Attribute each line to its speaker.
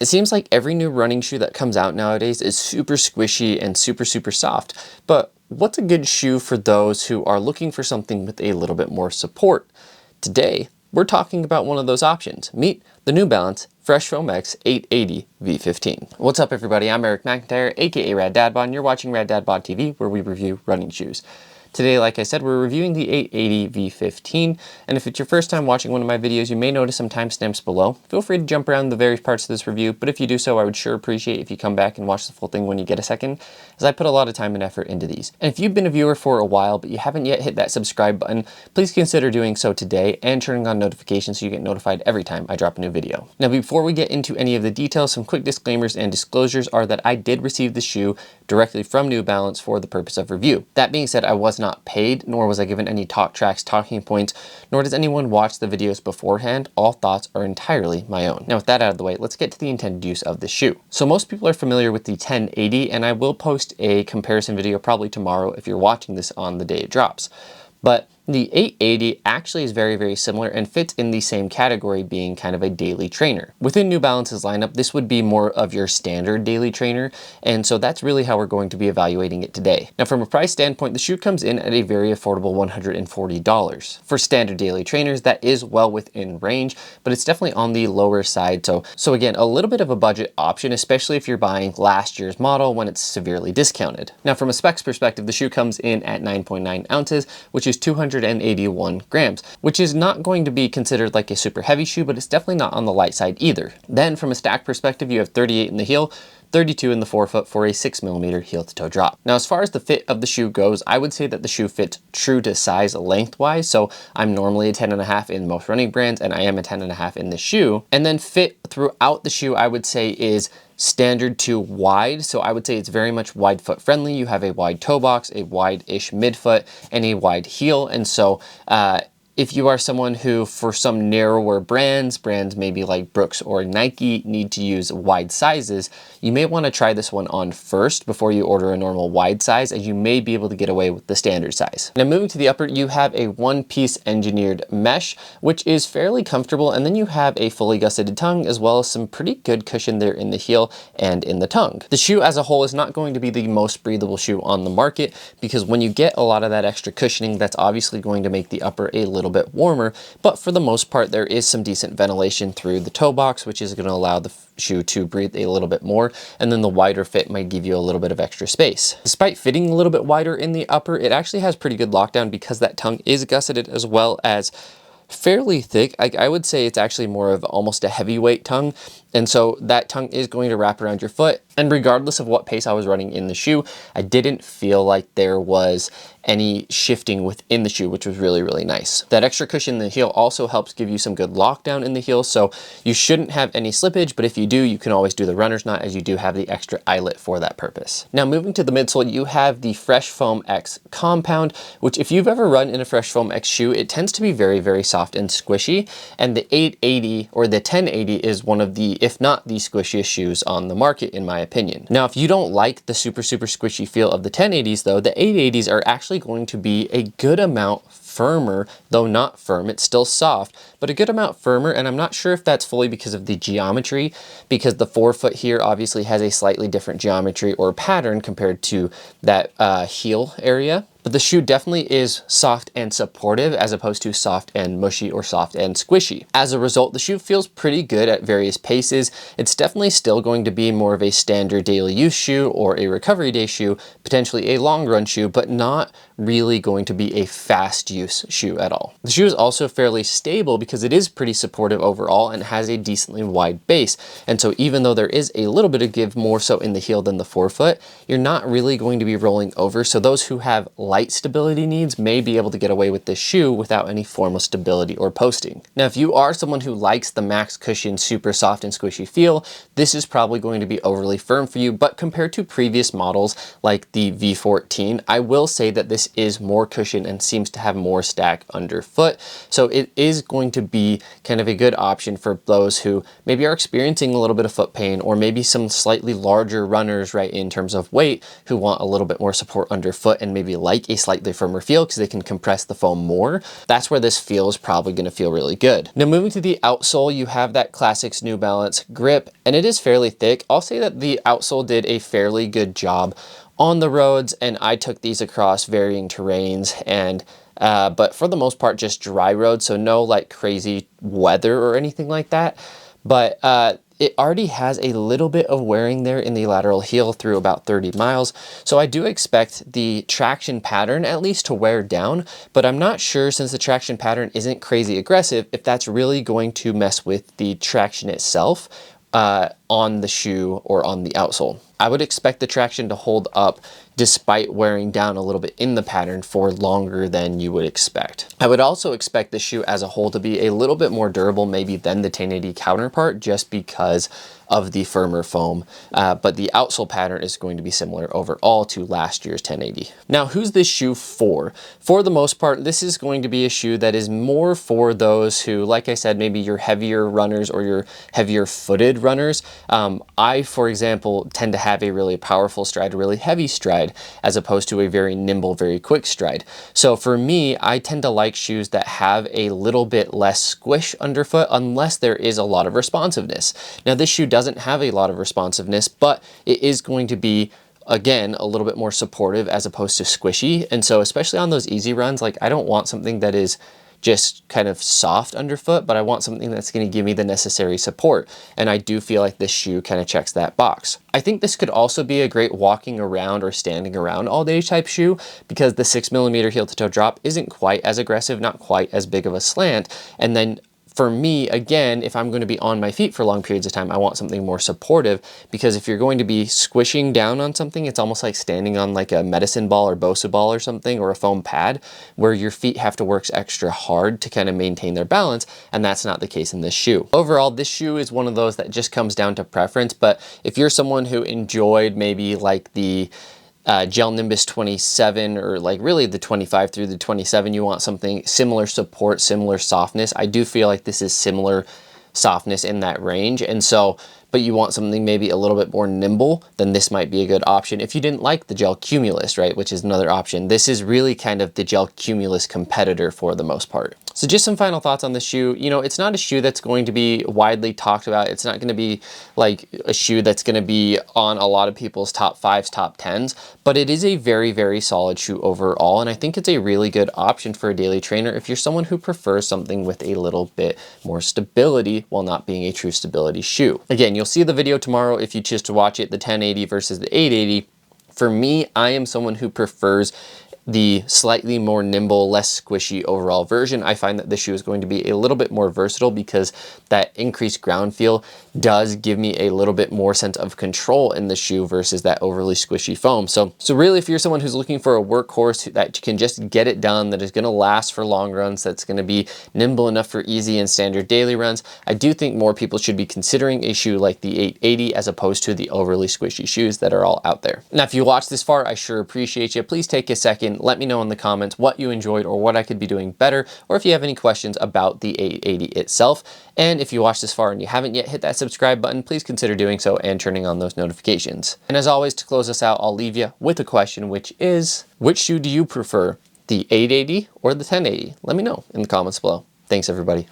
Speaker 1: It seems like every new running shoe that comes out nowadays is super squishy and super soft, but what's a good shoe for those who are looking for something with a little bit more support? Today, we're talking about one of those options. Meet the New Balance Fresh Foam X 880 V15. What's up everybody, I'm Eric McIntyre, aka Rad Dad Bod, and you're watching Rad Dad Bod TV, where we review running shoes. Today, like I said, we're reviewing the 880 V15, and if it's your first time watching one of my videos, you may notice some timestamps below. Feel free to jump around the various parts of this review, but if you do so, I would sure appreciate if you come back and watch the full thing when you get a second, as I put a lot of time and effort into these. And if you've been a viewer for a while, but you haven't yet hit that subscribe button, please consider doing so today and turning on notifications so you get notified every time I drop a new video. Now, before we get into any of the details, some quick disclaimers and disclosures are that I did receive the shoe directly from New Balance for the purpose of review. That being said, I was not paid, nor was I given any talk tracks, talking points, nor does anyone watch the videos beforehand. All thoughts are entirely my own. Now with that out of the way, let's get to the intended use of the shoe. So most people are familiar with the 1080, and I will post a comparison video probably tomorrow if you're watching this on the day it drops. But the 880 actually is very similar and fits in the same category, being kind of a daily trainer. Within New Balance's lineup, this would be more of your standard daily trainer, and so that's really how we're going to be evaluating it today. Now from a price standpoint, the shoe comes in at a very affordable $140. For standard daily trainers, that is well within range, but it's definitely on the lower side. So again, a little bit of a budget option, especially if you're buying last year's model when it's severely discounted. Now from a specs perspective, the shoe comes in at 9.9 ounces, which is 281 grams, which is not going to be considered like a super heavy shoe, but it's definitely not on the light side either. Then from a stack perspective, you have 38 in the heel, 32 in the forefoot for a 6mm heel to toe drop. Now, as far as the fit of the shoe goes, I would say that the shoe fits true to size lengthwise. So I'm normally a 10.5 in most running brands, and I am a 10.5 in this shoe. And then fit throughout the shoe, I would say is standard to wide. So I would say it's very much wide foot friendly. You have a wide toe box, a wide-ish midfoot, and a wide heel. And so if you are someone who, for some narrower brands maybe like Brooks or Nike, need to use wide sizes, you may want to try this one on first before you order a normal wide size, as you may be able to get away with the standard size. Now moving to the upper, you have a one-piece engineered mesh, which is fairly comfortable, and then you have a fully gusseted tongue, as well as some pretty good cushion there in the heel and in the tongue. The shoe as a whole is not going to be the most breathable shoe on the market, because when you get a lot of that extra cushioning, that's obviously going to make the upper a little bit warmer, but for the most part there is some decent ventilation through the toe box, which is going to allow the shoe to breathe a little bit more, and then the wider fit might give you a little bit of extra space. Despite fitting a little bit wider in the upper, it actually has pretty good lockdown because that tongue is gusseted, as well as fairly thick. I would say it's actually more of almost a heavyweight tongue, and so that tongue is going to wrap around your foot. And regardless of what pace I was running in the shoe, I didn't feel like there was any shifting within the shoe, which was really nice. That extra cushion in the heel also helps give you some good lockdown in the heel, so you shouldn't have any slippage, but if you do, you can always do the runner's knot, as you do have the extra eyelet for that purpose. Now moving to the midsole, you have the Fresh Foam X compound, which if you've ever run in a Fresh Foam X shoe, it tends to be very soft and squishy, and the 880 or the 1080 is one of the, if not the squishiest shoes on the market in my opinion. Now if you don't like the super squishy feel of the 1080s though, the 880s are actually going to be a good amount firmer, though not firm. It's still soft, but a good amount firmer, and I'm not sure if that's fully because of the geometry, because the forefoot here obviously has a slightly different geometry or pattern compared to that heel area. But the shoe definitely is soft and supportive, as opposed to soft and mushy or soft and squishy. As a result, the shoe feels pretty good at various paces. It's definitely still going to be more of a standard daily use shoe or a recovery day shoe, potentially a long run shoe, but not really going to be a fast use shoe at all. The shoe is also fairly stable because it is pretty supportive overall and has a decently wide base. And so even though there is a little bit of give more so in the heel than the forefoot, you're not really going to be rolling over. So those who have light stability needs may be able to get away with this shoe without any formal stability or posting. Now, if you are someone who likes the max cushion, super soft and squishy feel, this is probably going to be overly firm for you, but compared to previous models like the V14, I will say that this is more cushion and seems to have more stack underfoot. So it is going to be kind of a good option for those who maybe are experiencing a little bit of foot pain, or maybe some slightly larger runners, right, in terms of weight, who want a little bit more support underfoot and maybe like make a slightly firmer feel because they can compress the foam more. That's where this feel is probably going to feel really good. Now moving to the outsole, you have that classic New Balance grip, and it is fairly thick. I'll say that the outsole did a fairly good job on the roads, and I took these across varying terrains, and but for the most part just dry roads, so no like crazy weather or anything like that. But it already has a little bit of wearing there in the lateral heel through about 30 miles. So I do expect the traction pattern at least to wear down, but I'm not sure, since the traction pattern isn't crazy aggressive, if that's really going to mess with the traction itself on the shoe or on the outsole. I would expect the traction to hold up despite wearing down a little bit in the pattern for longer than you would expect. I would also expect the shoe as a whole to be a little bit more durable maybe than the 1080 counterpart, just because of the firmer foam, but the outsole pattern is going to be similar overall to last year's 1080. Now, who's this shoe for? For the most part, this is going to be a shoe that is more for those who, like I said, maybe your heavier runners or your heavier footed runners. I, for example, tend to have a really powerful stride, a really heavy stride, as opposed to a very nimble, very quick stride. So for me, I tend to like shoes that have a little bit less squish underfoot unless there is a lot of responsiveness. Now, this shoe doesn't have a lot of responsiveness, but it is going to be, again, a little bit more supportive as opposed to squishy. And so especially on those easy runs, like I don't want something that is just kind of soft underfoot, but I want something that's going to give me the necessary support. And I do feel like this shoe kind of checks that box. I think this could also be a great walking around or standing around all day type shoe, because the 6mm heel to toe drop isn't quite as aggressive, not quite as big of a slant. And then for me, again, if I'm going to be on my feet for long periods of time, I want something more supportive, because if you're going to be squishing down on something, it's almost like standing on like a medicine ball or Bosa ball or something, or a foam pad, where your feet have to work extra hard to kind of maintain their balance, and that's not the case in this shoe. Overall, this shoe is one of those that just comes down to preference, but if you're someone who enjoyed maybe like the Gel Nimbus 27, or like really the 25 through the 27, you want something similar support, similar softness. I do feel like this is similar softness in that range. And so, but you want something maybe a little bit more nimble, then this might be a good option. If you didn't like the Gel Cumulus, right, which is another option, this is really kind of the Gel Cumulus competitor for the most part. So just some final thoughts on the shoe. You know, it's not a shoe that's going to be widely talked about. It's not going to be like a shoe that's going to be on a lot of people's top 5s, top 10s, but it is a very, very solid shoe overall. And I think it's a really good option for a daily trainer if you're someone who prefers something with a little bit more stability while not being a true stability shoe. Again, you'll see the video tomorrow if you choose to watch it, the 1080 versus the 880. For me, I am someone who prefers the slightly more nimble, less squishy overall version. I find that this shoe is going to be a little bit more versatile, because that increased ground feel does give me a little bit more sense of control in the shoe versus that overly squishy foam. So really, if you're someone who's looking for a workhorse that can just get it done, that is going to last for long runs, that's going to be nimble enough for easy and standard daily runs, I do think more people should be considering a shoe like the 880 as opposed to the overly squishy shoes that are all out there. Now, if you watched this far, I sure appreciate you. Please take a second, let me know in the comments what you enjoyed or what I could be doing better, or if you have any questions about the 880 itself. And if you watched this far and you haven't yet hit that subscribe button, please consider doing so and turning on those notifications. And as always, to close us out, I'll leave you with a question, which is, which shoe do you prefer, the 880 or the 1080? Let me know in the comments below. Thanks, everybody.